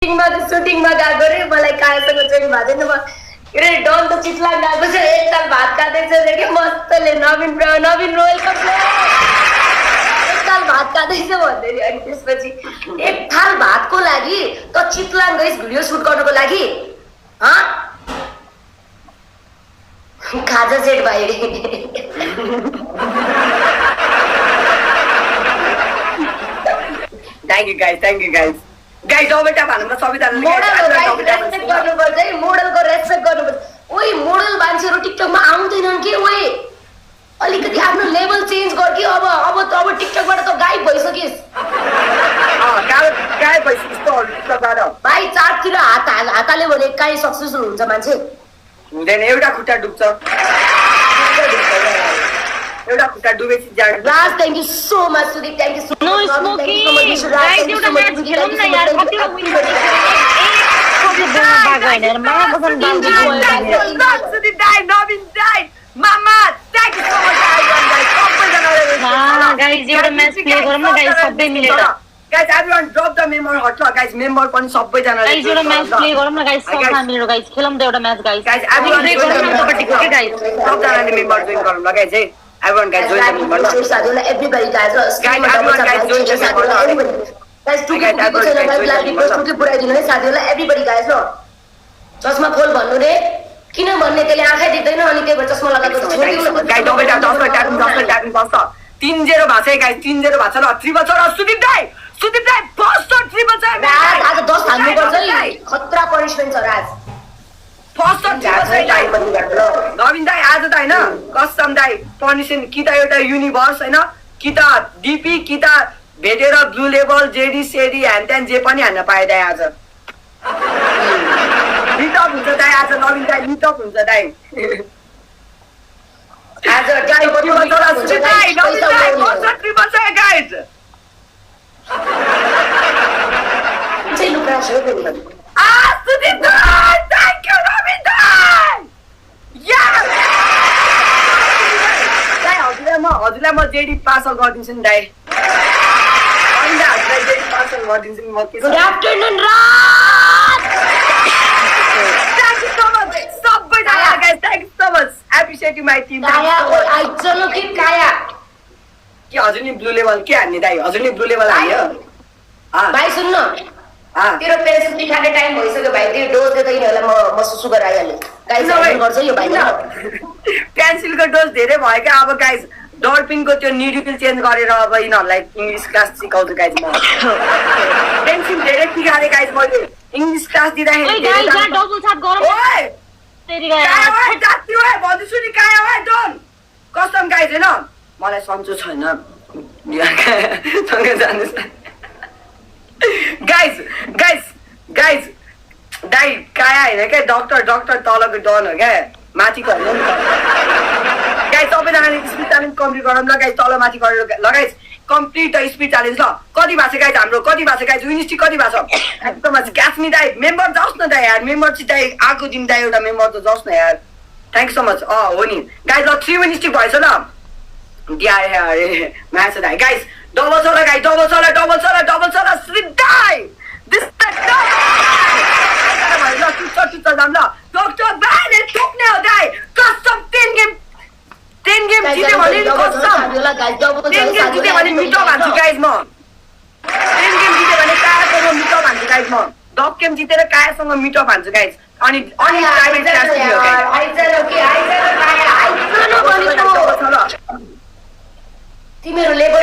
सुटिङमा गएको रे मलाई कायासँग चाहिँ भएको छैन के अरे डन त चितलाङ गएको छ एकताल भात खाँदैछ कि मस्तले नवीन रोयलको एकताल भात खाँदैछ भन्दै अनि त्यसपछि एक थाल भातको लागि त चितलाङ गइस भिडियो सुट गर्नको लागि खाजा सेट भाइ थ्याङ्क यू गाइस गाइस डबेटा भन्नुमा सबैजनाले मोडलको रेस्पेक्ट गर्नुपर्छ ओइ मोडल मान्छेहरू टिकटकमा आउँदैनन् कि ओइ अलिकति आफ्नो लेभल चेन्ज गर कि अब टिकटकबाट त गायब भइसकिस् भाइ चारतिर हात हाल्यो भने काहीँ सक्सेसफुल हुन्छ मान्छे हुँदैन एउटा खुट्टा डुब्छ एउटा खुट्टा डुबेपछि Raj thank you so much Sudeep thank you so no smoking guys एउटा म्याच खेलौँ न यार कति सुदीप दाइ नवीन दाइ मामा thank you so much guys एउटा म्याच प्ले गरौँ न गाइस सबै मिलेर guys everyone drop the member heart guys member पनि सबैजनाले गाइस एउटा म्याच प्ले गरौँ न गाइस सबैजना मिलेर गाइस खेलौँ त एउटा match guys guys everyone guys सबजनाले मेम्बर जोइन गरौँ ल गाइस है everyone guys join the member everybody guys everyone guys join the member guys टुकी पुराइदिनु है साथीहरुलाई everybody guys ल चस्मा खोल भन्नु रे किन भन्ने त्यसले आँखै देख्दैन अनि त्यही भएर चस्मा लगाएको छोडिदिनु गाइस डबेटा 10 ट्यापिङ 3-0 भाछ है गाइस 3-0 भाछ ल ट्रिपल छ र सुदीप दाइ फर्स्ट ट्रिपल छ आज 10 हाल्नु पर्छ है खतरा पनिशमेन्ट छ राज फर्स्ट नवीन दाइ आज त हैन कसम दाइ पनिशमेन्ट कि त एउटा युनिभर्स हैन कि त डीपी कि त भेटेर ब्लू लेभल जेडी सेडी ह्यान त्यान जे पनि हान्न पाए दाइ आज लिटअप हुन्छ दाइ आज नवीन दाइ लिटअप हुन्छ दाइ आज ट्रिपल छ गाइस चाहिँ लुक्रा छ सुदीप दाइ थ्यांक यू नवीन दाइ यस दाइ हजुरलाई म जेडी पास गरिदिन्छु नि दाइ अन्त हजुरलाई जेडी पास गरिदिन्छु नि म के good afternoon Raj thank you so much सबैजना guys thank you so much appreciate my team Kaya आई चलो कि काया के हजुर नि ब्लू लेभल के हान्ने दाइ हजुर नि ब्लू लेभल हान्यो भाइ सुन्न तेरो पेन्सिल दिखाने टाइम भइसक्यो भाइ त्यो डोज दे त यिनीहरूलाई म सुगर आइहाल्यो गाइस हेल्प गर्छ यो भाइले पेन्सिलको डोज धेरै भयो क्या अब गाइस डल्फिनको त्यो निडिल चेन्ज गरेर अब यिनीहरूलाई इङ्ग्लिस क्लास सिकाउँछु गाइस म पेन्सिल धेरै सिकाएँ गाइस मैले इङ्ग्लिस क्लास दिँदाखेरि डबल छाप गरौँ ओए तेरी गाय ओए जाति ओए भन्दैछु नि काया ओए डन कसम गाइस हैन मलाई सन्चो छैन सँगै जानुस् गाइस दाइ काया हैन क्या डाक्टर तलको डन हो क्या माथिको हैन नि गाइस सबैजनाले स्पिड च्यालेन्ज कम्प्लिट गरौँ ल गाइस तल माथि गरेर ल गाइस कम्प्लिट स्पिड च्यालेन्ज ल कति भाषा गाइस हाम्रो कति भाषा गाइस युनिटी कति भाषा एकदम ग्यासमी दाइ मेम्बर जाओस् न दाइ यार मेम्बर चाहिँ दाइ आएको दिन दाइ एउटा मेम्बर त जाओस् न यार थ्यांक यू सो मच हो नि गाइस ल 3 मिनिट भएछ ल दिया अरे म्याच दाइ गाइस डबल छ ल गाइस डबल छ ल सुदीप दाइ दिस द डबल डक्टर भाइले ठोक्ने हो दाइ कसम 10 गेम जित्यो भने कसम 10 गेम जित्यो भने मिठो भन्छु गाइस म 10 गेम जित्यो भने कायासँग मिठो भन्छु गाइस म 10 गेम जितेर कायासँग मिठो भन्छु गाइस अनि प्राइभेट क्लास दियो गाइस आइजलो तिमीहरु लेबर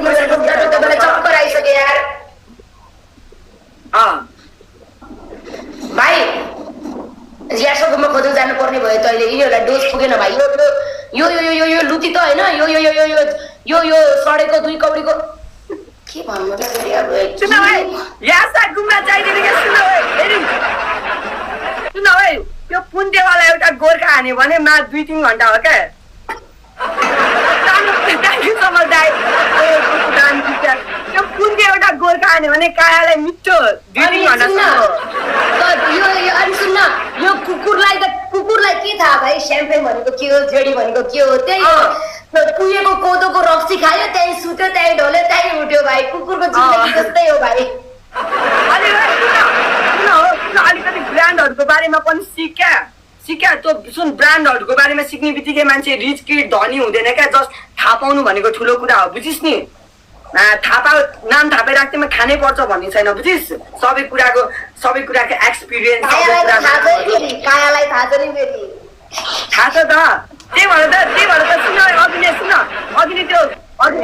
मलाई चक्कर आइसक्यो यार भाइ यासोकोमा खोज्न जानु पर्ने भयो त अहिले यिनीहरूलाई डोज पुगेन भाइ यो लुती त हैन यो सडेको 2 कौडीको के भन्नु त अब सुन भाइ यासा गुम्बा चाहिदिने के सुन भाइ यो पुन्टेवाला एउटा गोर्खा हान्यो भने मा 2-3 घण्टा हो क्या यो पुन्टे एउटा गोर्खा हान्यो भने कायालाई मिठो 2-3 घण्टा यो कुकुरलाई के थाहा भाइ स्याम्पेन भनेको के हो जेडी भनेको के हो त्यही कुहिएको कोदोको रक्सी खायो त्यही सुत्यो त्यही ढोल्यो त्यही उठ्यो भाइ कुकुरको जिन्दगी जस्तै हो भाइ बारेमा पनि सिक्या त्यो सुन ब्रान्डहरूको बारेमा सिक्ने बित्तिकै मान्छे रिच किड धनी हुँदैन क्या जस्ट थाहा पाउनु भनेको ठुलो कुरा हो बुझिस् नि नाम थापै राख्दैमा खानै पर्छ भन्ने छैन बुझिस् सबै कुराको एक्सपिरियन्स कायालाई थाहा छ नि फेरि थाहा छ त त्यही भएर त सुन अघि नै त्यो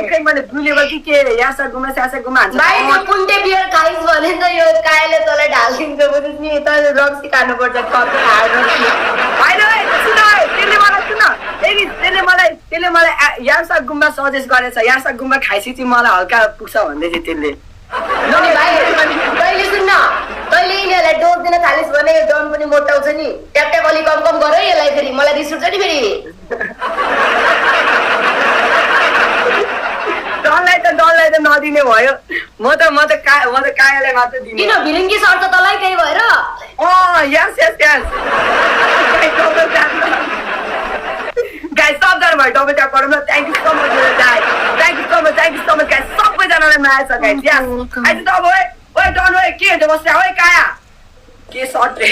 खै मैले ब्लू लेभल कि यासा गुमा हान्छ भाइ त्यो कुन्टे बियर खाइस भने त यो कायले तँलाई ढालिदिन्छ बुझिस् नि त रक्सी खानुपर्छ कति हार्ड त्यसले मलाई यासा गुम्बा सजेस्ट गरेछ यासा गुम्बा खाइसकेपछि मलाई हल्का पुग्छ भन्दै थियो त्यसले तैँले सुन्न तैँले यिनीहरूलाई डोज दिन थालिस् भने यो डन पनि मोटाउँछ नि ट्याप अलिक कम गर है यसलाई फेरि मलाई रिस उठ्छ नि फेरि डनलाई त नदिने भयो म त कायालाई मात्र दिने किन भिलिङ्गी सर्छ तँलाई त्यही भएर यस गाइस सबजना भयो डबल ट्याप गरौँ न thank you so much thank you so much guys सबैजनालाई माया छ गाइस यस अहिले त अब ओए डन ओए के हुन्छ बस्छ ओए काया के सर्ट रे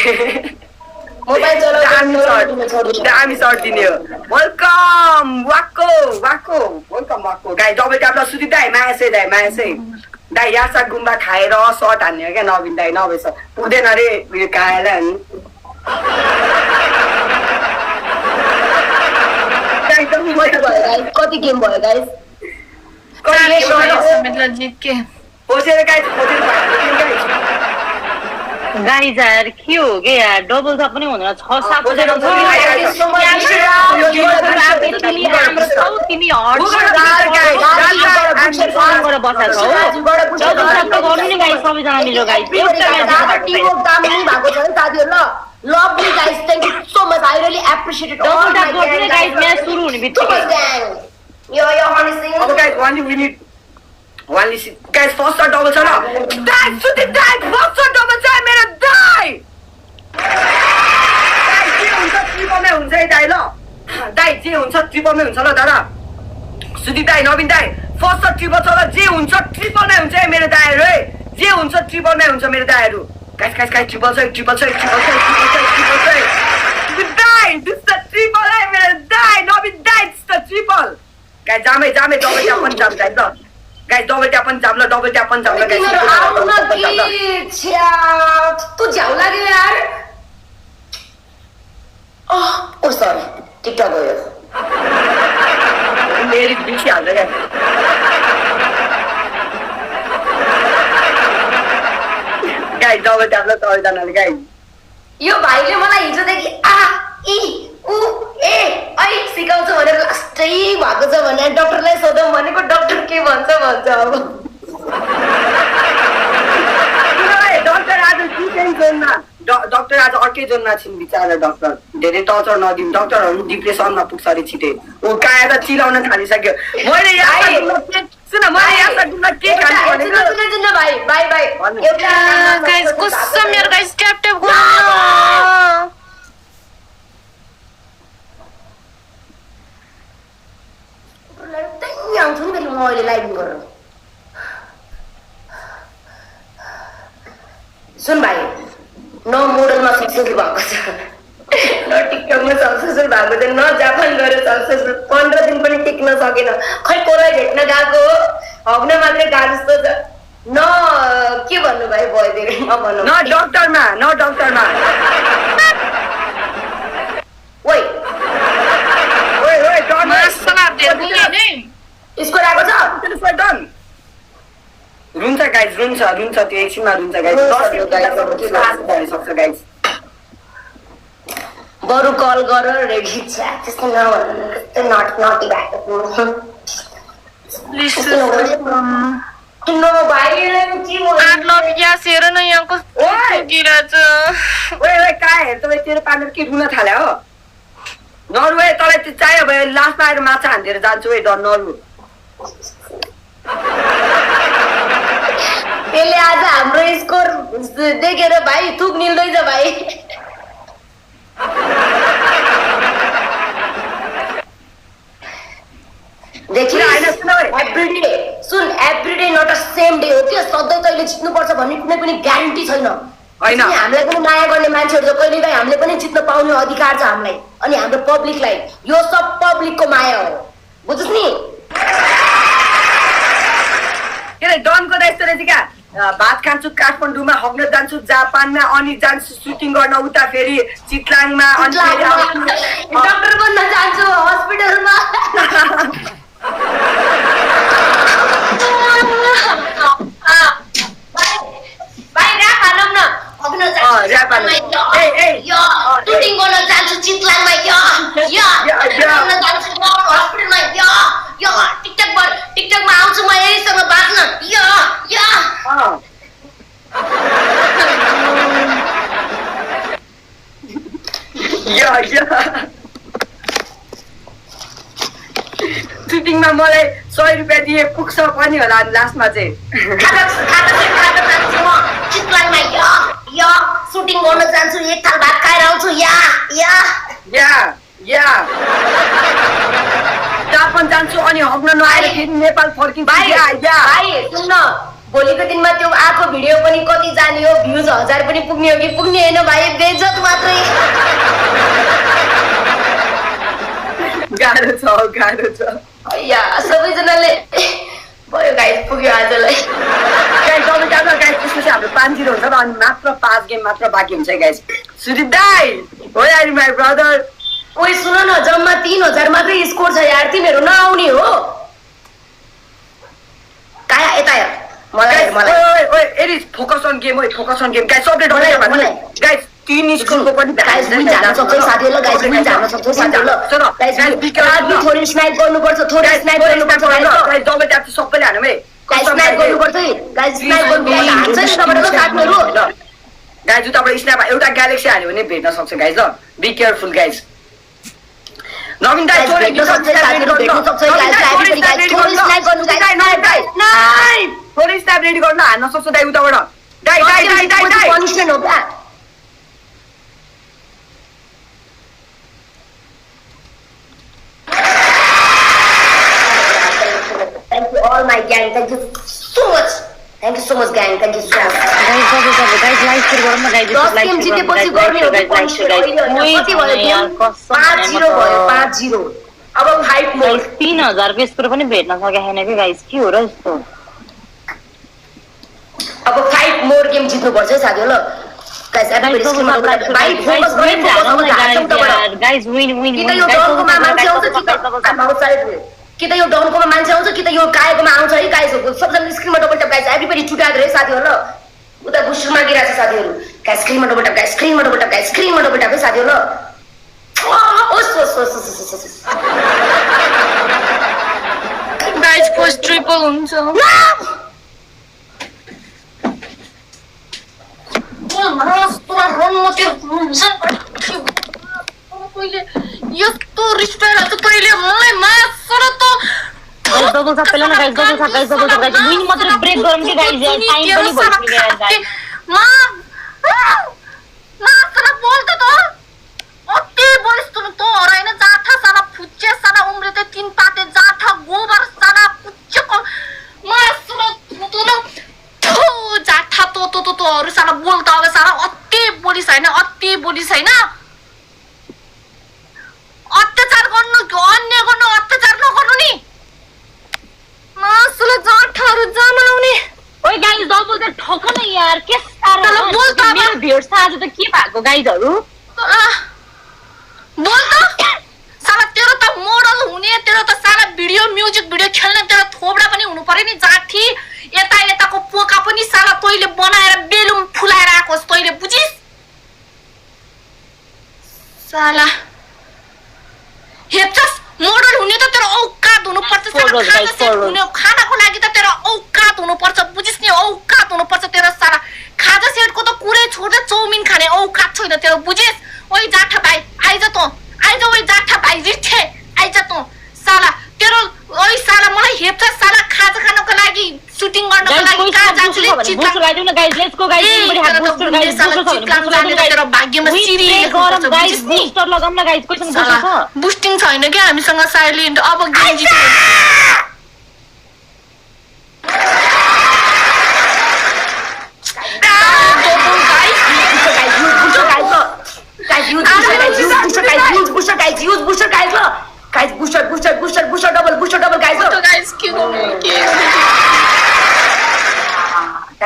मोबाइल चलाउँछ दामी सर्ट दिने हो वेलकम वाक्को गाइस डबल ट्याप ल सुदीप दाइ माया चाहिँ दाइ यासा गुम्बा खाएर सर्ट हान्ने हो क्या नवीन दाइ नभएछ पुग्दैन अरे उयो कायालाई कति गेम भयो गाइस गाइज यार के हो के यार डबल छ पनि हुँदैन 6-7 जना तिमी सबैजना मिलो Lovely guys, thank you so much. I really appreciate it. Double tap गर्नु गाइस म्याच सुरु हुने बित्तिकै यो honey sing. अब guys one guys first shot double छ ल दाइ सुति दाइ first shot double छ मेरो दाइ के हुन्छ ट्रिपलमै हुन्छ है दाइ ल दाइ जे हुन्छ ट्रिपलमै हुन्छ ल दादा सुति दाइ नवीन दाइ फर्स्ट शट ट्रिपल छ ल जे हुन्छ ट्रिपलमै हुन्छ है मेरो दाइहरु है जे हुन्छ ट्रिपलमै हुन्छ मेरो दाइहरु guys triple save die this is the triple I will die no be die it's the triple guys jame double tap पनि jam guys ल guys double tap पनि jam ल double tap पनि jam ल guys तू जाऊ लाग्यो यार ओ सरी टिकटक गयो मेरी बिची हाल्छ guys double tap ल सबैजनाले guys यो भाइले मलाई हिजोदेखि आ इ उ ए ऐ सिकाउँछ भनेर लास्टै भएको छ भने डाक्टरलाई सोधौँ भनेको डाक्टर के भन्छ अब डाक्टर आज डाक्टर आज अर्कै जोनमा छिन् बिचारा डाक्टर धेरै टर्चर नदिउँ डाक्टरहरू डिप्रेसनमा पुग्छ अरे छिटै ऊ काया त चिलाउन थालिसक्यो मैले के खानु सुन भाइ एउटा गाइस कसम यार गाइस ट्याप गर्नु आउँछु नि फेरि म अहिले लाइभ गरेर सुन भाइ न मोडलमा सक्सेसफुल भएको छ न टिकटकमा सक्सेसफुल भएको छ न जापान गएर सक्सेसफुल 15 दिन पनि टिक्न सकेन खै कसलाई भेट्न गएको हग्न मात्रै गएको जस्तो छ न के भन्नु भाइ भयो धेरै नभन्नु न डक्टरमा ओइ मसला दिएको नि यसको राको छ डन रुन्छ गाइस रुन्छ त्यो एकछिनमा रुन्छ गाइस सक्छ गाइस बरु कल गर रेडी छ त्यस्तो नभन्नु कस्तो नटी भएको नो भाइले के हो आठ ग्यास हेर न यहाँ कस्तो गिराछ ओए काय हेर त तेरो पार्टनर के रुन थाल्यो हो नरुए तँलाई त्यो चाहियो भयो लास्टमा आएर माछा हान्दिएर जान्छु है डन नरु त्यसले आज हाम्रो स्कोर देखेर भाइ थुक निल्दैछ भाइ everyday not a same day हो क्या सधैँ तैँले जित्नुपर्छ भन्ने कुनै पनि ग्यारेन्टी छैन होइन हामीलाई पनि माया गर्ने मान्छेहरू छ कहिलेकाहीँ हामीले पनि जित्न पाउने अधिकार छ हामीलाई अनि हाम्रो पब्लिकलाई यो सब पब्लिकको माया हो बुझ्छस् नि के डनको त यस्तो रहेछ क्या भात खान्छु काठमाडौँमा हग्न जान्छु जापानमा अनि जान्छु सुटिङ गर्न उता फेरि चितलाङमा अनि डक्टर बन्न जान्छु हस्पिटलमा सुटिङ गर्न जान्छु चितलाङमा टिकटकमा आउँछु म यहीसँग बाँच्न सुटिङमा मलाई 100 रुपियाँ दिए पुग्छ पनि होला लास्टमा चाहिँ चितलाङमा सुटिङ गर्न जान्छु एक थाल भात खाएर आउँछु जापान जान्छु अनि हग्न नआएर फेरि नेपाल फर्किन्छु भाइ सुन्न भोलिको दिनमा त्यो आएको भिडियो पनि कति जाने हो भ्युज 1000 पनि पुग्ने हो कि पुग्ने होइन भाइ बेइज्जत मात्रै गाह्रो छ सबैजनाले भयो गाइस पुग्यो आजलाई त्यसपछि हाम्रो 5-0 हुन्छ र अनि मात्र 5 गेम मात्र बाँकी हुन्छ गाइस सुदीप दाइ हो यार माई ब्रदर ओइ सुन न जम्मा 3000 मात्रै स्कोर छ यार तिमीहरू नआउने हो काया यता यार मलाई फोकस अन गेम गाइस सबले डरायो भने गाइस 3 स्कोरको पनि गाइस विन जान्न सक्छ साथीहरु गाइस विन जान्न सक्छ साथीहरु गाइस थोरै स्नाइप गर्नुपर्छ गाइस डबल ट्याप सबैले हानौँ है गाइस स्नाइप गर्नुपर्छ है गाइस स्नाइप गर्नुपर्छ हान्छ नि तपाईहरुको साथीहरु गाइस उताबाट स्नाइप एउटा ग्यालेक्सी हाल्यो भने भेट्न सक्छ गाइस ल बी केयरफुल गाइस नवीन दाइ थोरै स्नाइप रेडी गर्न हान्न सक्छ दाइ उताबाट दाइ पनिशमेन्ट हो क्या Thank you all my gang. Thank you so much. Thank you so much gang. Thank you so much. Guys like share गरौँ न गाइस 10 गेम जितेपछि गर्ने हो कति भयो 5-0 भयो 5-0 अब 5 मोर 3000 को स्कोर पनि भेट्न सके छैन के गाइस के हो र यस्तो अब 5 मोर गेम जित्नु पर्छ साथीहरु ल गाइस एभरी स्क्रिनमा भाइ फोकस गर्ने गाइस विन कि त यो डनकोमा मान्छे आउँछ कि त यो डनकोमा मान्छे आउँछ कि त यो कायकोमा आउँछ है गाइस सबजना स्क्रिनमा डबल ट्याप गाइस एभ्रीबडी चुटाएर रे साथीहरु ल उता बुस्टर मागिरहेछ साथीहरु गाइस स्क्रिनमा डबल ट्याप गाइस स्क्रिनमा डबल ट्याप गाइस स्क्रिनमा डबल ट्याप है साथीहरु ल गाइस फर्स्ट ट्रिपल हुन्छ यस्तो रिस्पेक्ट त तैले मलाई मासर त डबल छ पहिला न गाइस डबल छ गाइस विन मात्र ब्रेक गरौँ के गाइस यार टाइम पनि भइसक्यो यार गाइस मासर बोल्छ त अति बलिस त हराइन जाठा साला फुच्चे साला उम्रे त 3 पाते जाठा गोबर साला पुच्चको मासर त न जाठा तोहरू साला बोल्दा अब साला अति बोलिस हैन अत्याचार गर्नु अन्य गर्नु अत्याचार नगर्नु नि मासुले जाठहरू जमाउने ओइ गाइस डबल त ठोक न यार के सारो तल बोल त मेरो भिउर्स आज त के भएको गाइसहरु बोल त साला तेरो त मोडल हुने तेरो त साला म्युजिक भिडियो खेल्ने तेरो थोबडा पनि हुनु पर्यो नि जाठी यताको पोका पनि साला तैले बनाएर बेलुन फुलाएर आकोस् तैले बुझिस साला हेप्चस मोडल हुने त तेरो औकात हुनुपर्छ साला खानाको लागि त तेरो औकात हुनुपर्छ बुझिस नि औकात हुनुपर्छ तेरो साला खाजा सेटको त कुरै छोड्दै चौमिन खाने औकात छैन तेरो बुझिस ओइ जाठा भाइ आइज ओइ जाठा भाइ रिठे आइज त साला तेरो ओइ साला मलाई हेप्चस साला खाजा खानको लागि सुटिङ गर्नको लागि कहाँ जान्छु ले बुस्ट लगाइदिउ न गाइस लेट्स गो गाइस एकबडी हात बुस्टर गाइस बुस्ट लगाइदिउ न तेरो भाग्यमा सिरी गरम गाइस बुस्टर लगाउँ न गाइस क्वेशन बुस्टर छ बुस्टिङ छैन के हामीसँग साइलेन्ट अब गेम जित्यो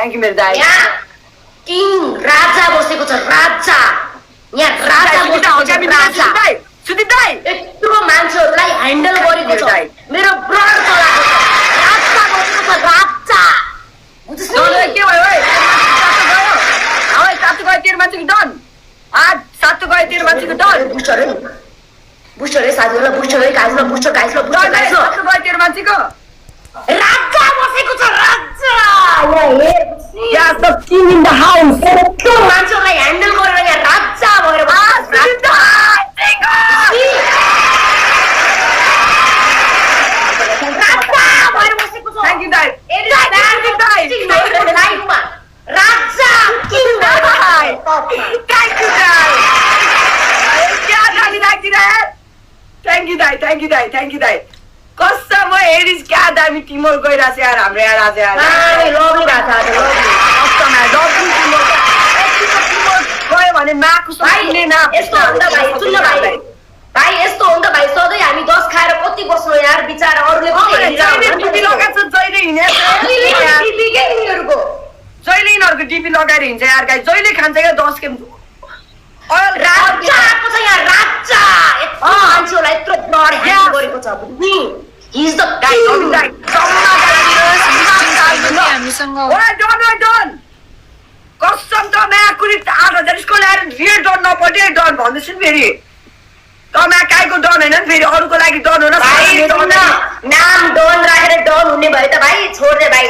थ्याङ्क यू मेरो दाइ यहाँ किङ राजा बसेको छ राजा यहाँ राजा बसेको छ राजा सुदीप दाइ यत्रो मान्छेहरूलाई ह्यान्डल गरेको छ मेरो ब्लड चलाएको छ राजा बसेको छ राजा बुझ्छौ के भयो ओइ सातो गयो तेरो मान्छेको डन आज सातो गयो तेरो मान्छेको डन बुस्टर है साथीहरूलाई बुस्टर है गाइजमा बुस्टर गाइजमा बुस्टर गाइजमा सातो गयो तेरो मान्छेको राजा बसेको छ राजा यहाँ हेर Yes, the king in the house. यत्रो मान्छेहरूलाई ह्यान्डल गरेर यहाँ राजा भएर Thank you, Dad. Raja king Thank you, Dad. Thank you, Dad. Thank you, Dad. Thank you, Dad. कसम हेरिस क्या दामी टिमवर्क गइरहेछ यार हाम्रो यार आज यार लभली भएको छ कसम यार लभली टिमवर्क गयो भने माको भाइ यस्तो हो नि त भाइ सुन्न भाइ भाइ यस्तो हो नि त भाइ सधैँ हामी 10 खाएर कति बस्नु यार बिचारा अरूले डिपी लगाएको छ जहिले हिँडेको जहिले यिनीहरूको डिपी लगाएर हिँड्छ यार गाई जहिले खान्छ क्या 10 के राजा आएको छ यहाँ राजा यत्रो मान्छेहरूलाई यत्रो ब्लड ह्यान्डल गरेको छ बुझ्नी हि इज द गाइ कसम त नयाँ कुरी 8,000 स्कुल ल्याएर रियल डन नपर्ने डन भन्दैछु नि फेरि त नयाँ काहीको डन होइन नि फेरि अरूको लागि डन हो नाम डन राखेर डन हुने भयो त भाइ छोड्दे भाइ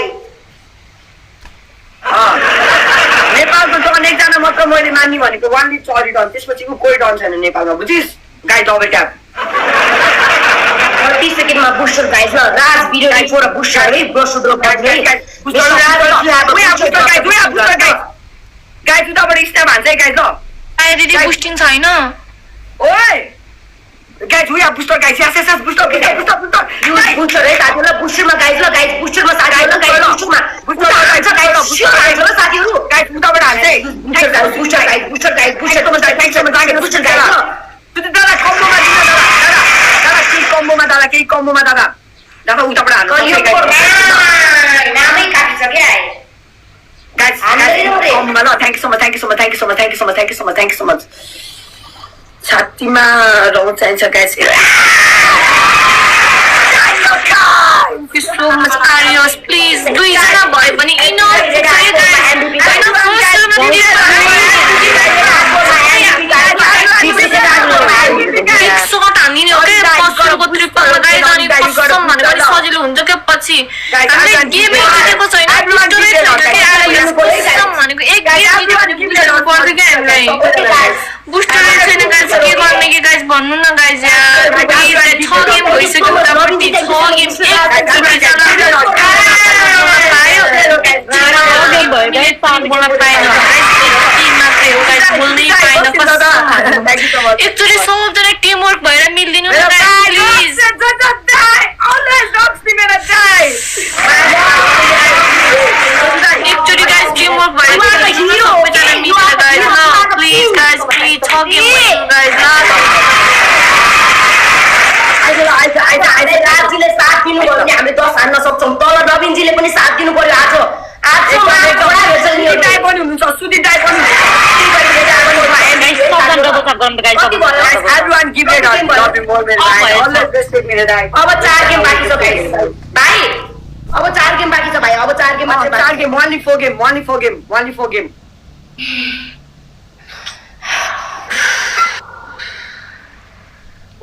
नेपालको डन एकजना मात्र मैले मान्ने भनेको वानली चरी डन त्यसपछि कोही डन छैन नेपालमा बुझिस् गाई डबल ट्याप 30 सेकेन्डमा बुस्टर गाइज ल राज भिडियो रिपोर्ट बुस्टर है ब्रसो ड्रप गाई जुत्ताबाट स्ट्याप हान्छ है गाई ल दिदी बुस्टिङ छैन ओए गाई जुया बुस्टर गाई स्यास बुस्टर बुस्टर है साथीहरु बुस्टरमा गाइज ल गाइज बुस्टरमा साथीहरु गाइज बुस्टरमा बुस्टर हान्छ गाइज साथीहरु गाई जुत्ताबाट हान्छ है बुस्टर गाइज बुस्टर गाइज दादा केही कम्बोमा दादा उताबाट हाल्नु नामै काटिन्छ क्या कम्बोमा ल थ्याङ्क यू सो मच छातीमा रौँ चाहिन्छ guys so much Arios, please दुईजना भए पनि एकसट हान्ने हो क्या पसलको ट्रिपल लगाएर अनि कसम भनेको अलिक सजिलो हुन्छ क्या पछि हामीले गेमै जितेको छैन बुस्टरै छैन क्या कसम भनेको एक गेम जितेको पर्छ क्या हामीलाई बुस्टरै छैन गाइस के गर्ने कि गाइस भन्नु न गाइस यार प्लिज 6 गेम भइसक्यो उतापट्टि 6 गेम एकचोटि सबजना टिमवर्क भएर मिल्दिनु न प्लिज एकचोटि गाइस टिमवर्क भएर सबैजना मिलेर गाइस ल please guys please 6 game guys राजीले साथ दिनु भयो भने हामीले 10 हान्न सक्छौँ तल नवीनजीले पनि साथ दिनु पर्यो आज सुदीप दाइ पनि अब 4 गेम बाँकी छ भाइ अब 4 गेम बाँकी छ भाइ अब 4 गेम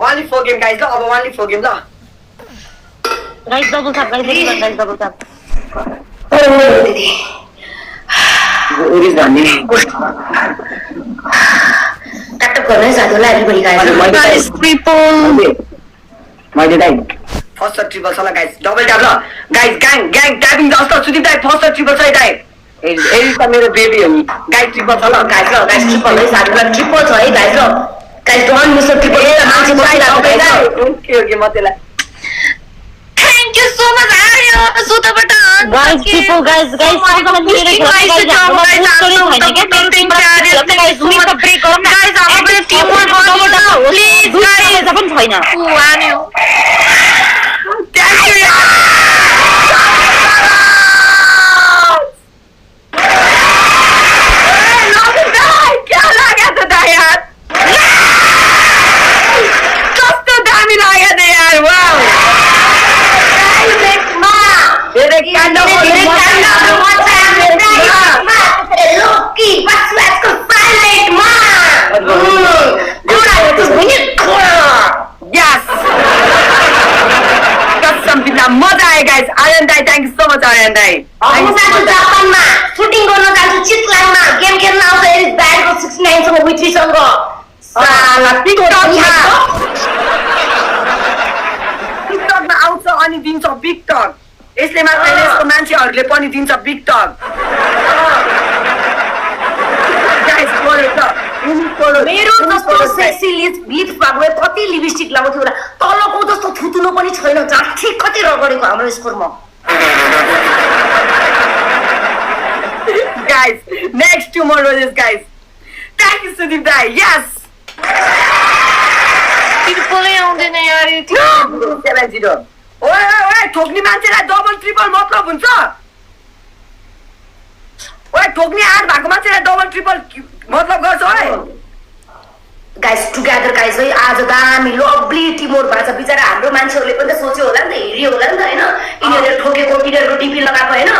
only 4 game guys ल अब only 4 game ल guys double tap guys double tap दिदी ट्याप गर्नु है साथीहरूलाई एभ्रीबडी गाइस ट्रिपल मैले दाइ फर्स्ट ट्रिपल छ ल गाइस डबल ट्याप ल गाइस ग्याङ ट्यापिङ जस्तो सुदीप दाइ फर्स्ट ट्रिपल छ दाइ ए त मेरो बेबी हो नि गाइस ट्रिपल छ ल गाइस ट्रिपल है साथीहरूलाई ट्रिपल छ है गाइस ल गाइस डन मिस ट्रिपल मान्छे बसिरहेको गाइस ओके म त्यसलाई Thank you so much Arios उताबाट गाइस ट्रिपल गाइस सबैजना मिलेर खेल्नु गाइस हाम्रो बुस्टरै छैन के मेरो टिम गाइस दुईटा ब्रेक गरौँ न गाइस हाम्रो टिम वर्क गर्नु प्लिज गाइस पनि छैन आन्यो थ्यांक यू मजा आयो गाइस आर्यन दाइ thank you so much Aryan दाइ म साथी जापानमा सुटिङ गर्न जान्छु चितलाङमा गेम खेल्न आउँछ एरिस ब्याडको 69 सँग विथ्रीसँग साला टिकटकमा आउँछ अनि दिन्छ बिग टक यसले मात्र होइन यसको मान्छेहरूले पनि दिन्छ बिग टक मेरो जस्तो सेक्सी लिप्स भएको कति लिपस्टिक लगाउँथ्यो होला तलको जस्तो थुतुनो पनि छैन जाठी कति रगडेको हाम्रो स्कुलमा guys next two more roses guys thank you Sudeep dai yes बिल्कुलै आउँदैन यार यो 70 ओए ठोक्ने मान्छेलाई डबल ट्रिपल मतलब हुन्छ ओए ठोक्ने आठ भएको मान्छेलाई डबल ट्रिपल मतलब गर्छ ओए गाइस टुगेदर गाइस है आज दामी लभली टिमोर भएको छ बिचारा हाम्रो मान्छेहरूले पनि त सोच्यो होला नि त हेरियो होला नि त हैन यिनीहरूले ठोकेको यिनीहरूको डिपी लगाएको हैन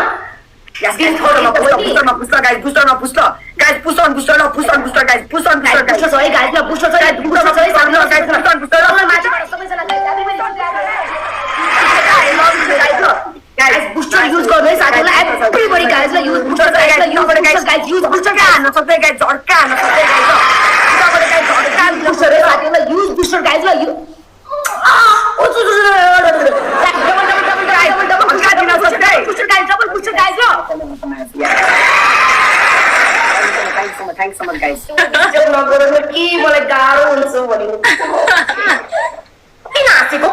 Yes, guys, booster, guys, booster, guys, push on, booster, guys, push on, guys, booster, guys, booster, guys, booster use गर्नु है साथीहरुलाई everybody guys use booster guys use booster न सबै guys झड्का न सबै guys booster है साथीहरुलाई use booster guys ल double booster guys Thanks so much guys के मलाई गाह्रो हुन्छ भनेको किन हाँसेको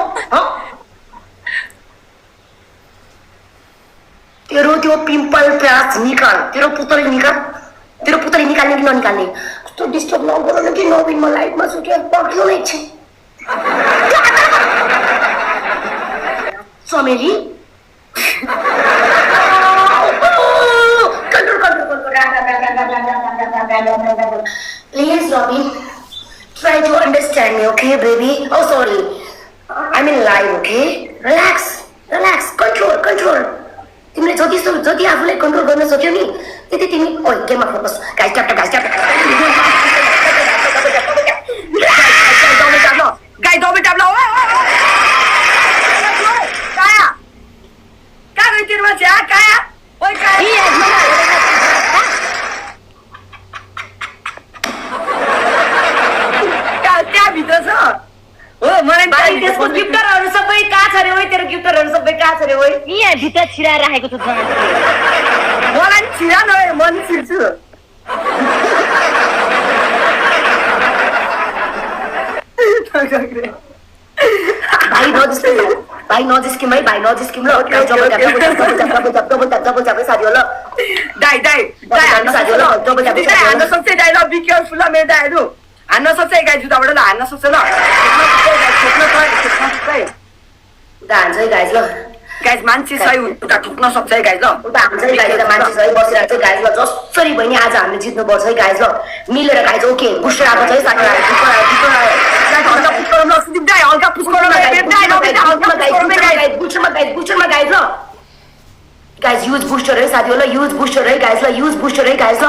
तेरो त्यो पिम्पल प्याच निकाल तेरो पुतली निकाल्ने कि ननिकाल्ने कस्तो डिस्टर्ब नगर्नु कि नवीनमा लाइटमा सुके पक्यो नै छ Sameli Please, Robin, try to understand me, okay, baby? Oh, sorry. I'm in live, okay? Relax, control. तिमीले जति आफूलाई कन्ट्रोल गर्न सक्यौ नि त्यति तिमी ओइ गेममा focus guys tap guys double tap ल काया का गई तेरो मान्छे काया ओइ काया त्यहाँ भित्र छ हो मलाई त्यसको गिफ्टरहरु सबै कहाँ छ रे ओइ तेरो गिफ्टरहरु सबै कहाँ छ रे ओइ यहाँ भित्र छिराएर राखेको छ मलाई छिरा न मन छिर्छु भाइ नजिस्किम है भाइ नजिस्किम ल डबल ट्याप साथी होला दाइ हान्न सक्छ दाइ ल बी केयरफुल ल मेरो दाइहरु हान्न सक्छ गाइस जुत्ताबाट ल हान्न सक्छ ल हान्छ है गाइस ल गाइस मान्छे सही उता ठुक्न सक्छ है गाइस ल उता हान्छ है गाइस मान्छे सही बसिरहेको छ गाइस ल जसरी पनि आज हामीले जित्नु पर्छ है गाइस ल मिलेर गाइस ओके बुस्टर आएको छ है बुस्टरमा गाइस ल गाइस युज बुस्टर है साथी होला युज बुस्टर है गाइस ल युज बुस्टर है गाइस ल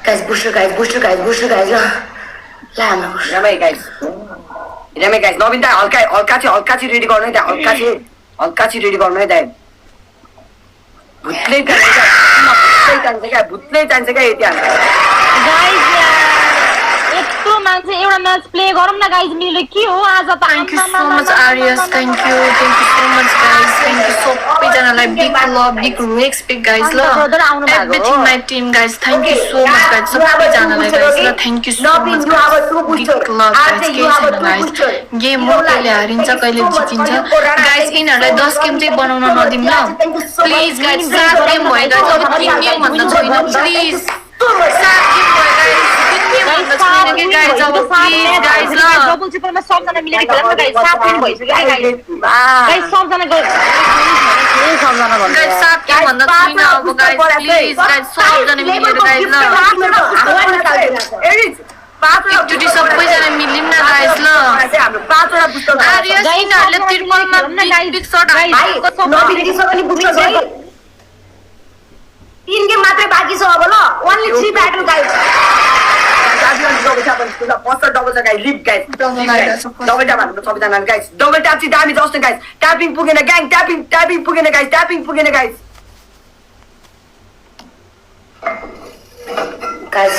गाइस बुस्टर गाइस ल ला हाम्रो रमाई गाइस नवीन दाइ हल्का चाहिँ रेडी गर्नु है दाइ हल्का चाहिँ रेडी गर्नु है दाइ भुत्लै चाहिन्छ क्या यति गाइस यत्रो मान्छे एउटा म्याच प्ले गरौँ न गाइस मिले के हो आज त Thank you so much Arias, thank you so much guys, thank you सबैजनालाई big love, big respect guys ल everything my team guys, thank you so much guys सबैजनालाई guys ल thank you so much big love guys के छैन guys game हो कहिले हारिन्छ कहिले जितिन्छ guys यिनीहरूलाई 10 गेम चाहिँ बनाउन नदिम ल प्लिज गाइस 7 गेम भयो गाइस अब 3 गेम भन्दा छैन प्लिज 7 गेम भयो गाइस 3 गेम भन्दा छैन के गाइस अब प्लिज गाइस ल डबल ट्रिपलमा सबजना मिलेर खेलौँ न गाइस 7 दिन भइसक्यो गाइस सबजना गाइस 7 गेम भन्दा छैन अब गाइस प्लिज गाइस सबजना मिलेर गाइस ल एकचोटि सबैजना मिलिम न गाइस ल हाम्रो 5 वटा पुस्तक आर्यस यिनीहरूले त्रिपलमा बिग शट हानेको छ 3 गेम मात्रै बाँकी छ अब ल ओन्ली 3 ब्याटल गाइस ल बस्तर डबल छ गाइस लिप गाइस Double आइरहेछ, first. डबल ट्याप हान्नु सबैजना गाइस डबल ट्याप चाहिँ दामी जस्तो गाइस ट्यापिङ पुगेन ग्याङ ट्यापिङ पुगेन गाइस ट्यापिङ पुगेन गाइस गाइस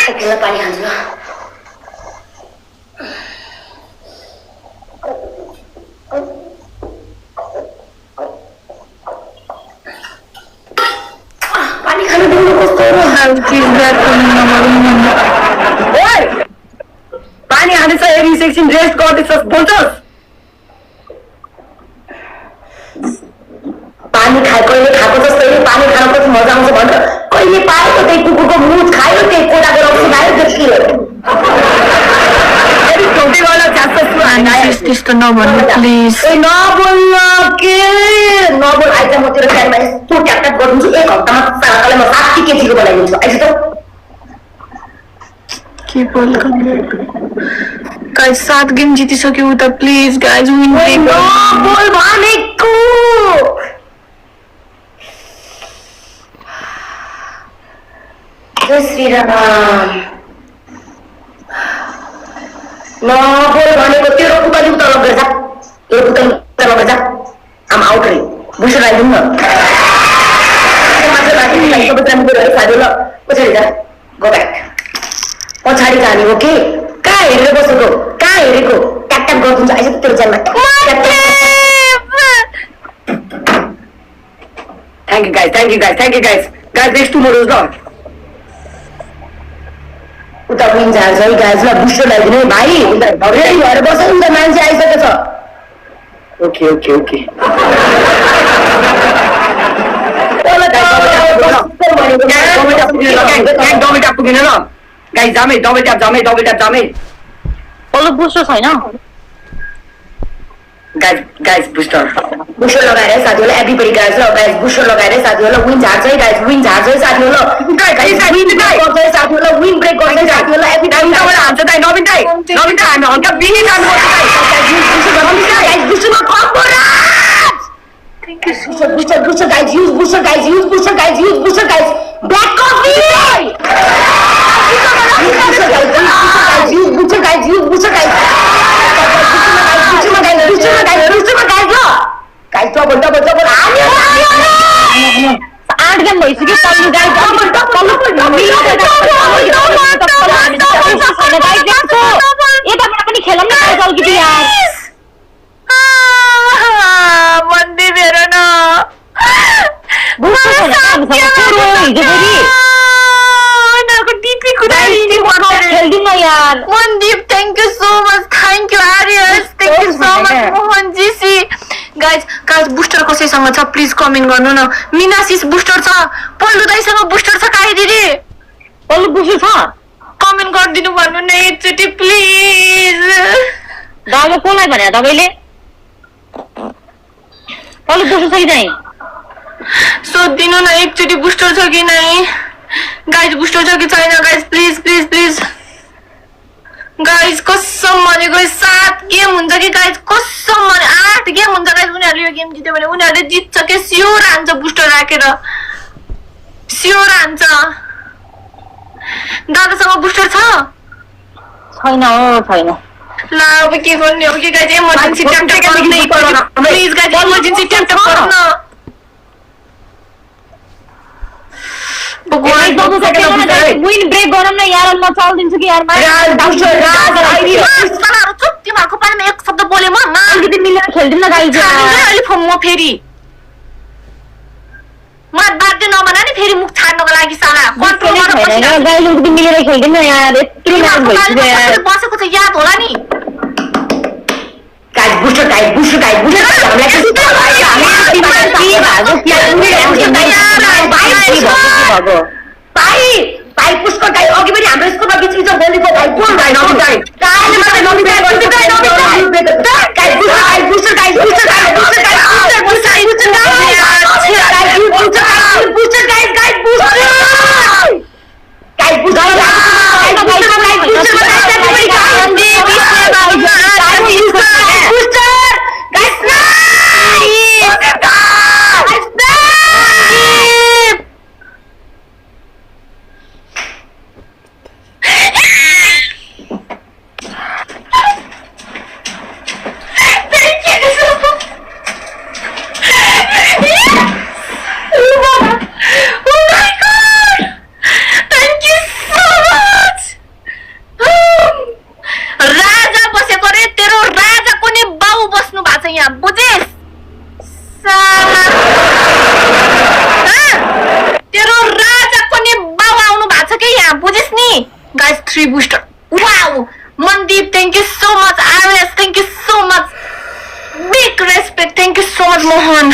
एकला पानी खान्छु ल पानी खानु दिनु कस्तो ओइ पानी हानेछ एरी सेक्सन रेस्ट गर्दैछस् बोल्छस् पानी कहिले खाएको जस्तो पानी खानु कति मजा आउँछ भन्छ कहिले पाएको त्यही कुकुरको मुख खायो त्यही कोडाको रक्सी खायो त्यति एरी ढोके गर्दा छ्यास त्यस्तो नभन्नु प्लिज नबोल्न के नबोल आइज म तेरो टाइममा यस्तो ट्यापट्याप गरिदिन्छु 1 हप्तामा सालालाई म 60 केजीको बनाइदिन्छु आइज त के गाइस 7 गेम जितिसक्यो त प्लिज गाइस विन नबोल भनेको जय श्री राम नबोल भनेको तेरो पुतली उता लगेर जा तेरो पुतली उता लगेर जा आम आउट रे बुझ्नु लाग्दैन मात्र बाँकी सबैजना मिलेर साथी ल पछाडि जा गो ब्याक पछाडि जाने हो के कहाँ हेरेर बसेको कहाँ हेरेको ट्याप ट्याप गरिदिन्छ आइज तेरो ज्यानमा thank you guys guys next tomorrow's ल उता विन झार्छ है गाइज ल बुस्टर लगाइदिनु है भाइ उता रेडी भएर बस नि त मान्छे आइसकेको छ ओके डबल ट्याप पुगेन ल गाइस जामै डबल ट्याप जामै पल्लो बुस्टर छैन गाइस बुस्टर लगाएर साथीहरूलाई एभ्रीबडी गाइज ल गाइज बुस्टर लगाएर साथीहरूलाई विन झार्छ है गाइज विन झार्छ है साथीहरूलाई विन ब्रेक गर्छ है साथीहरूलाई एभ्री टाइम हान्छ दाइ नवीन दाइ हामी हल्का बिनी जानुपर्छ गाइज बुस्टरमा combo Booster guys, use booster guys, use booster guys, use booster guys. Black coffee! Use booster guys, use booster guys. Booster guys, guys, double. 8 game भइसक्यो पल्लो गाइस यताबाट पनि खेलौँ न गाइस अलिकति यार मन्दी मेरो न बुस्टर छैन हामीसँग छोरो हिजो फेरि उनीहरूको डिपी कुदाइदिनु खेल्दिन यार Mandeep thank you so much thank you आर्यस thank you so much Mohan GC guys booster कसैसँग छ प्लिज कमेन्ट गर्नु न मिनासिस बुस्टर छ पल्लु दाइसँग बुस्टर छ काई दिदी पल्लो बुस्टर छ कमेन्ट गरिदिनु भन्नु न एकचोटि प्लिज दामा कसलाई भने तपाईले पल्लो बुस्टर छ कि चाहिँ सोधिदिनु न एकचोटि बुस्टर छ कि नै गाइज बुस्टर छ कि छैन गाइज प्लिज गाइज कसम भनेको 7 गेम हुन्छ कि गाइज कसम भने 8 गेम हुन्छ गाइज उनीहरूले यो गेम जित्यो भने उनीहरूले जित्छ के स्योर हान्छ बुस्टर राखेर स्योर हान्छ दादासँग बुस्टर छैन ल अब के गर्ने हो कि गाइज इमर्जेन्सी ट्याप गर्नु प्लिज गाइज इमर्जेन्सी ट्याप गर्नु विन ब्रेक गरौँ न यार म चल्दिन्छु कि यार तिमीहरूको पालिमा एक शब्द बोले म अलिकति मिलेर खेल्दिउँ न गाइज म फेरि म बाध्य नबना नि फेरि मुख छाड्नको लागि साला कन्ट्रोल अलिकति मिलेर खेल्दिउँ न यार यत्रो म्याच भइसक्यो यार बसेको चाहिँ याद होला नि guys, booster भाइ पुष्कर गाई अघि पनि हाम्रो स्कुलमा बिच बिचमा बोलेको भाइ बोल भाइ guys 3 booster. Wow! Mandeep, thank you so much. Aries, thank you so much. Big respect. Thank you so much, Mohan.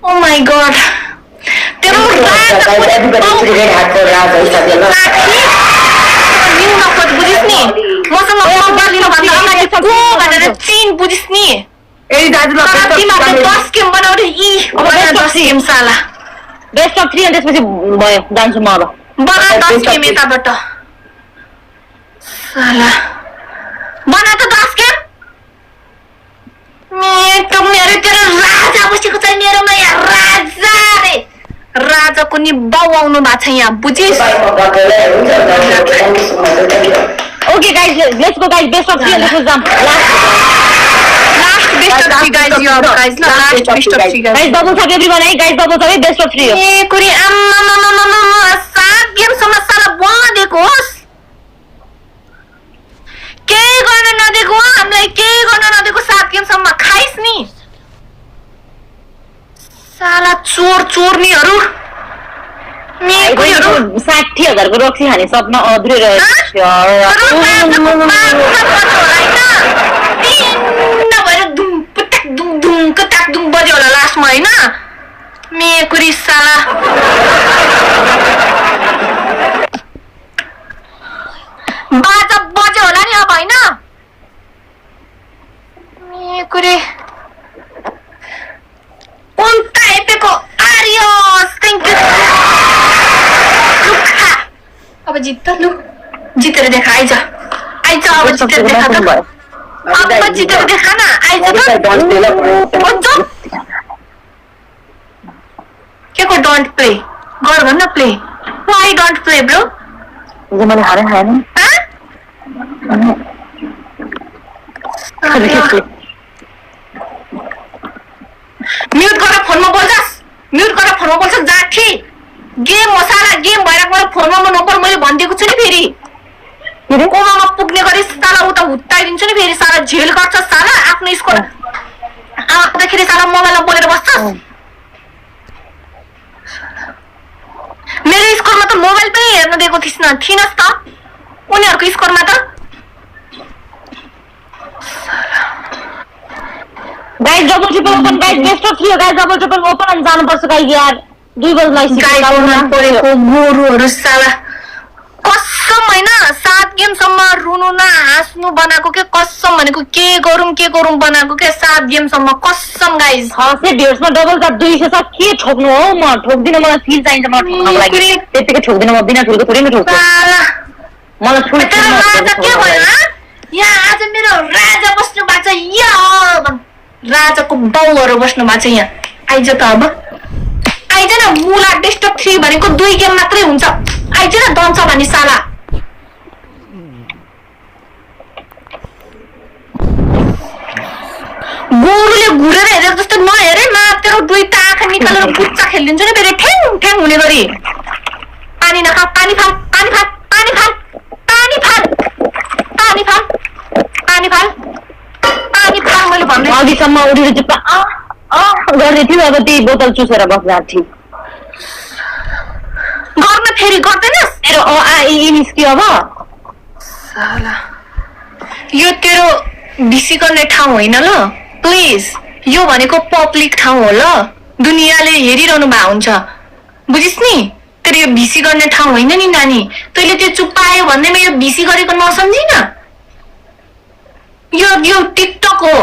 Oh my god. तेरो बुझिस् नि मसँग मोबाइल लिनु भन्दा अगाडि को भनेर चिन बुझिस् नि ए दाजुलाई तिमीहरूले 10 गेम बनाउने यी 10 गेम साला बेस्ट अफ 3 अनि त्यसपछि भयो जान्छु म अब बना 10 गेम यताबाट साला बना त 10 गेम मेरो तेरो राजा बसेको छ मेरोमा यहाँ राजा रे राजाको नि बाउ आउनु भएको छ यहाँ बुझिस् okay guys let's go guys best of 3 अनि त्यसपछि जाम लास्ट बेस्ट अफ 3 गाइस यो guys last best of 3 guys double छ एभ्रीवन है गाइस डबल छ बेस्ट अफ 3 ए कुरी आम्मा 7 गेम सम्म साला बोल्न दिएको होस् केही गर्न नदिएको हामीलाई केही गर्न नदिएको 7 गेम सम्म खाइस् नि साला चोर चोर्नीहरू मेकुरीहरू 60,000 को रक्सी खाने सपना अधुरै रहेछ बज्यो होला लास्टमा होइन मेकुरी साला बाजा बज्यो होला नि अब होइन मेकुरी उन्टाइपेको आर्यस थ्याङ्क यू अब जित्छ लु जितेर देखा आइज अब जितेर देखा त अब जितेर देखा न आइज त के को डोन्ट प्ले गर भन्न play why don't play bro जो मैले हारे खाएन म्युट गरेर फोनमा बोल्छस् म्युट गरेर फोनमा बोल्छस् जाठी गेम हो साला गेम भइरहेको मलाई फोनमा म नपर मैले भनिदिएको छु नि फेरि कोमामा पुग्ने गरी साला उता हुत्ताइदिन्छु नि फेरि साला झेल गर्छ साला आफ्नो स्कोर आउँदाखेरि साला मोबाइलमा बोलेर बस्छस् मेरो स्कोरमा त मोबाइल पनि हेर्न दिएको थिइनस् त उनीहरूको स्कोरमा त guys double triple open guys best of 3 guys double triple open अनि जानुपर्छ गाइस यार 2 बललाई सिकाउनु परेको गोरुहरू साला कसम होइन 7 गेमसम्म रुनु न हाँस्नु बनाएको के कसम भनेको के गरौँ बनाएको के 7 गेमसम्म कसम गाइस 150 डबल त 200 छ के ठोक्नु हो म ठोक्दिन मलाई फिल चाहिन्छ म ठोक्नको लागि त्यतिकै ठोक्दिन म बिना फिलको थोरै न ठोक्छु मलाई छुट के भयो यहाँ आज मेरो राजा बस्नु भएको छ यहाँ राजाको बाउहरू बस्नु भएको छ यहाँ आइज त अब आइज न मुला बेस्ट अफ 3 भनेको 2 गेम मात्रै हुन्छ आइज न दन्छ भने साला गोरुले घुरेर हेरेर जस्तो नहेरे न तेरो 2 टा आँखा निकालेर बुच्चा खेलिदिन्छ नि फेरि ठ्याङ ठ्याङ हुने गरी पानी नखा पानी फाल पानी फाल पानी फाल पानी फाल पानी फाल पानी फाल पानी फाल मैले भन्दै अघिसम्म उठेर चुप्पा गर्दै थियो अब त्यही बोतल चुसेर बस्दा ठिक गर्न फेरि गर्दैनस् मेरो निस्क्यो अब साला यो तेरो बिसी गर्ने ठाउँ होइन ल प्लिज यो भनेको पब्लिक ठाउँ हो ल दुनियाँले हेरिरहनु भएको हुन्छ बुझिस् नि तेरो यो भिसी गर्ने ठाउँ होइन नि नानी तैँले त्यो चुप्पायो भन्दैमा यो भिसी गरेको नसम्झिन यो टिकटक हो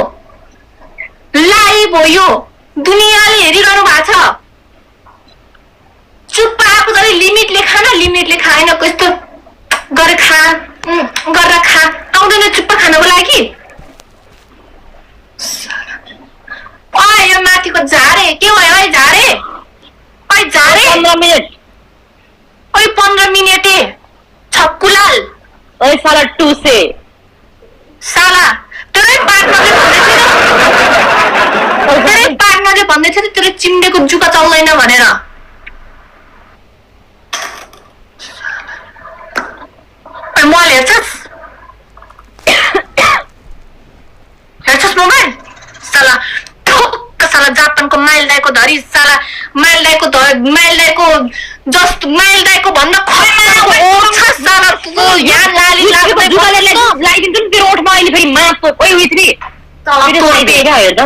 लाइभ हो यो दुनियाँले हेरिरहनु भएको छ चुप्पा आएको जति लिमिटले खा न लिमिटले खाएन कस्तो गरेर खा आउँदैन चुप्पा खानको लागि यो माथिको झारे के भयो है झारे ओइ झारे 15 मिनेट ओइ 15 मिनेटे छक्कुलाल ओइ साला टुसे साला तेरै पार्टनरले भन्दै थियो तेरो चिम्डेको जुका चल्दैन भनेर मोबाइल हेर्छस् मोबाइल साला ठोक्क साला जापानको माइल दाइको धरी साला माइल दाइको जस्तो माइल दाइको भन्न खोज्छ साला कस्तो यहाँ लाली लाग्दै जुत्ताले लगाइदिन्छु नि तेरो ओठमा अहिले फेरि माफ ओइ उइत्री तेरो साइज हो क्या हेर त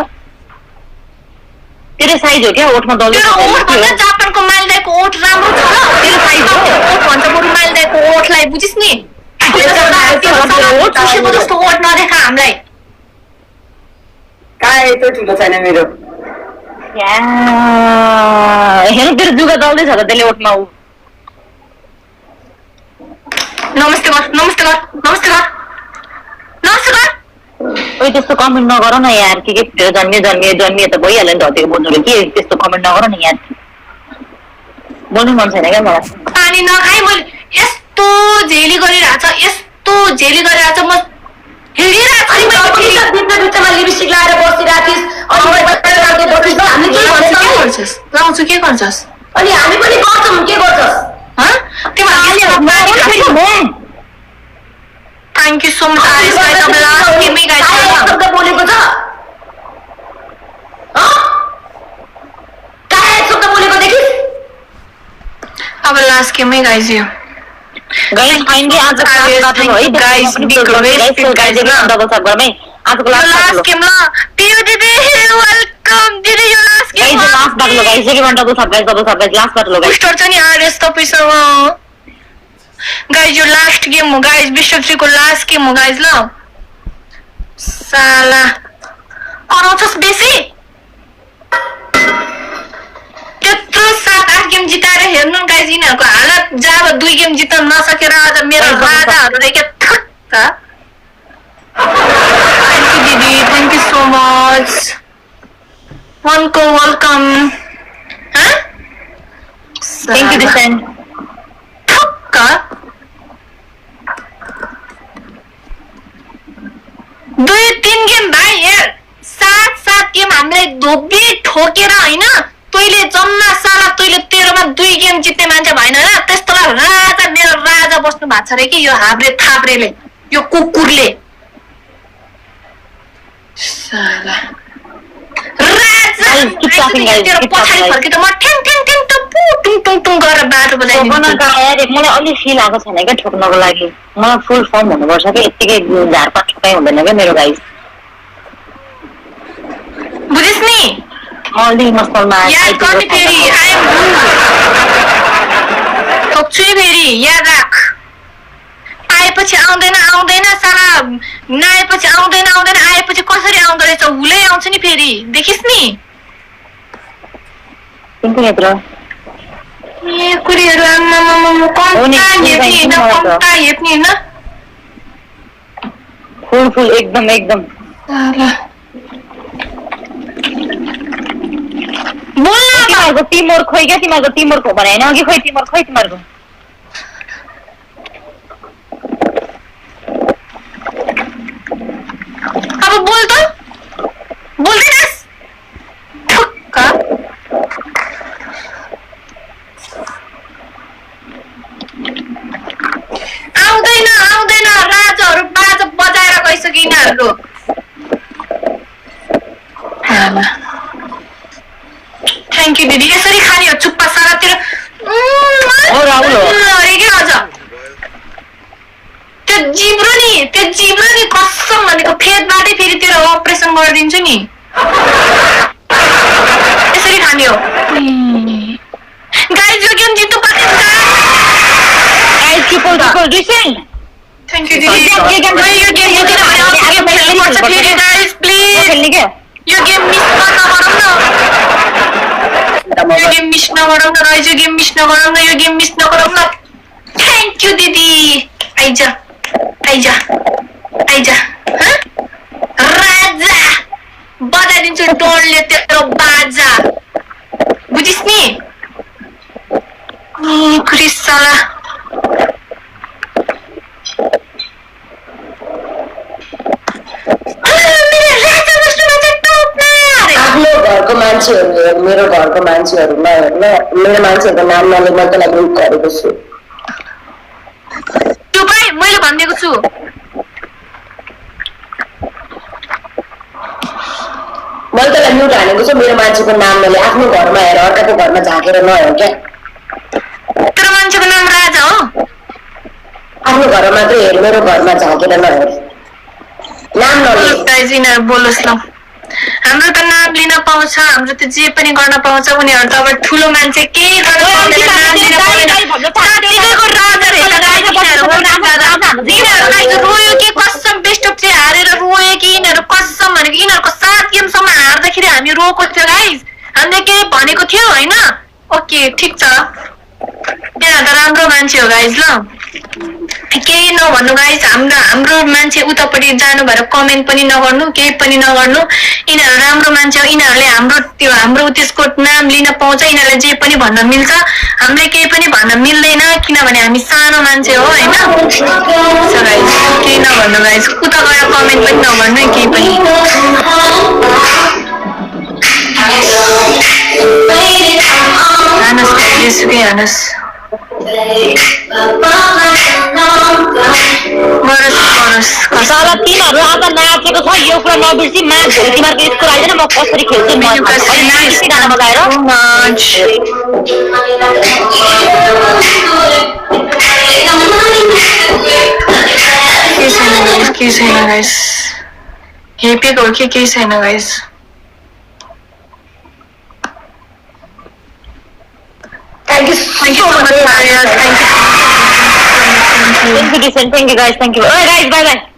तेरो साइज हो क्या ओठमा दल्दै तेरो ओठ भन्दा जापानको मालदाईको ओठ राम्रो छ र तेरो साइज हो ओठ भन्छ बरु मालदाईको ओठलाई बुझिस् नि ओठ चुसेको जस्तो ओठ नदेखा हामीलाई कहाँ यत्रो ठुलो छैन मेरो हेर तेरो जुगा दल्दैछ त त्यसले ओठमा ऊ नमस्ते गर नमस्ते गर नमस्ते गर नमस्ते गर ओइ त्यस्तो कमेन्ट नगर न यार के जन्मिए त भइहाल्यो नि धतेको बोल्नुले के त्यस्तो कमेन्ट नगर न यार बोल्नु मन छैन क्या मलाई पानी नखाइ मैले यस्तो झेली गरिरहेछ म बिचमा लिपस्टिक लगाएर बसिरहेथिस् लाउँछु के गर्छस् अनि हामी पनि गर्छौँ के गर्छस् thank you so much Aaris भाइ तपाईँ लास्ट गेममै शब्द बोलेको छ शब्द बोलेको देखिस् अब लास्ट गेममै गाइज यो गाइस फाइनली आज गाइस आजको लास्ट गेम ल पियु दिदी वेलकम दिदी यो लास्ट गेम लास्ट बाटो गाइस सेकेन्ड डबल सब लास्ट बाटो गाइस बुस्टर छ नि आरएस तपाईसँग गाइस यो लास्ट गेम हो गाइस विश्व 3 को लास्ट गेम हो गाइस ल साला कराउँछस् बेसी त्यत्रो 7-8 गेम जिताएर हेर्नु गाइस यिनीहरूको हालत जब 2 गेम जित्न नसकेर आज मेरो राजाहरूले के थक्का दिदी थ्याङ्क यू सो मच वनको वेलकम थ्याङ्क यू दिसन थक्का 2-3 गेम भाइ हेर 7 गेम हामीलाई धोबी ठोकेर होइन तैँले जम्मा साला तैँले 13मा 2 गेम जित्ने मान्छे भएन र त्यस्तोलाई राजा मेरो राजा बस्नु भएको छ रे कि यो हाब्रे थाब्रेले यो कुकुरले साला राजा तेरो पछाडि फर्के त म ठ्याङ ठ्याङ ठ्याङ टप्पु टुङ टुङ टुङ गरेर बाटो बजाइदिन्छु मलाई अलिक फिल आएको छैन क्या ठोक्नको लागि मलाई फुल फर्म हुनुपर्छ कि यत्तिकै झारपात ठोकाइ हुँदैन क्या मेरो गाइस बुझिस् नि अलि मसलमा याद गर्ने फेरि सक्छु नि फेरि याद राख आएपछि आउँदैन साला नआएपछि आउँदैन आएपछि कसरी आउँदो रहेछ हुलै आउँछ नि फेरि देखिस् नि ए कुरीहरू आम्मामा कम्ता हेप्ने होइन फुल एकदम तिमीहरूको टिमवर्क खोइ क्या तिमीहरूको टिमवर्क हो भने होइन अघि खोइ टिमवर्क खोइ तिमीहरूको अब बोल त बोल्दैनस् ठुक्का आउँदैन राजाहरू बाजा बजाएर गइसक्यो यिनीहरू थ्याङ्क यू दिदी यसरी खाने हो चुप्पा सारातिर अझ त्यो जिब्रो नि कसम भनेको फेदबाटै फेरि तेरो अपरेसन गरिदिन्छु नि यसरी खाने हो गाइज यो गेम जित्नु पर्छ थ्याङ्क यू दिदी यो गेम जितेन भने अर्को गेम खेल्नुपर्छ फेरि गाइज प्लिज यो गेम मिस नगरौँ न यो गेम मिस नगरौँ न थ्याङ्क यू दिदी आइजा राजा बजाइदिन्छु डोनले तेरो बाजा बुझिस् नि साला आफ्नो घरको मान्छेहरू मेरो घरको मान्छेहरूमा हेर्न मेरो मान्छेहरूको नाम नले म तँलाई ग्रुप गरेको छु चुपाइ मैले भनिदिएको छु मैले तँलाई म्युट हानेको छु मेरो मान्छेको नाम नले आफ्नो घरमा हेर अर्काको घरमा झाँकेर नहेर क्या तेरो मान्छेको नाम राजा हो आफ्नो आफ्नो घरमा मात्रै हेर, मेरो घरमा झकेर नहेर। नाम नलिए गाइज यिनीहरू बोलोस् ल। हाम्रो त नाम लिन पाउँछ, हाम्रो त जे पनि गर्न पाउँछ, उनीहरू त अब ठुलो मान्छे केही गर्न पाउँदैन, नाम लिन पाउँदैन। साथीको राजा रहेछ गाइज यिनीहरू। यिनीहरू गाइज रोयो कि कसम बेस्ट अफ चाहिँ हारेर रोयो कि यिनीहरू कसम भनेको यिनीहरूको 7 गेमसम्म हार्दाखेरि हामी रोएको थियो गाइज। हामीले केही भनेको थियो होइन? ओके ठिक छ, त्यहाँ त राम्रो मान्छे हो गाइज ल, केही नभन्नु गाइज। हाम्रो मान्छे उतापट्टि जानु भएर कमेन्ट पनि नगर्नु, केही पनि नगर्नु। यिनीहरू राम्रो मान्छे हो, यिनीहरूले हाम्रो त्यसको नाम लिन पाउँछ, यिनीहरूले जे पनि भन्न मिल्छ, हामीले केही पनि भन्न मिल्दैन किनभने हामी सानो मान्छे हो होइन। गाइज केही नभन्नु गाइज, उता गएर कमेन्ट पनि नगर्नु केही पनि। हानुहोस् जेसुकै हानुहोस्, तल तिमीहरू आज नाचेको छ यो कुरा नबिर्सी, मा भोलि तिमीहरूको स्कुल आइदैन म कसरी खेल्छु केही छैन गाइस, हेपेको हो कि केही छैन guys. Thank you so much. Thank you guys, thank you guys, bye bye.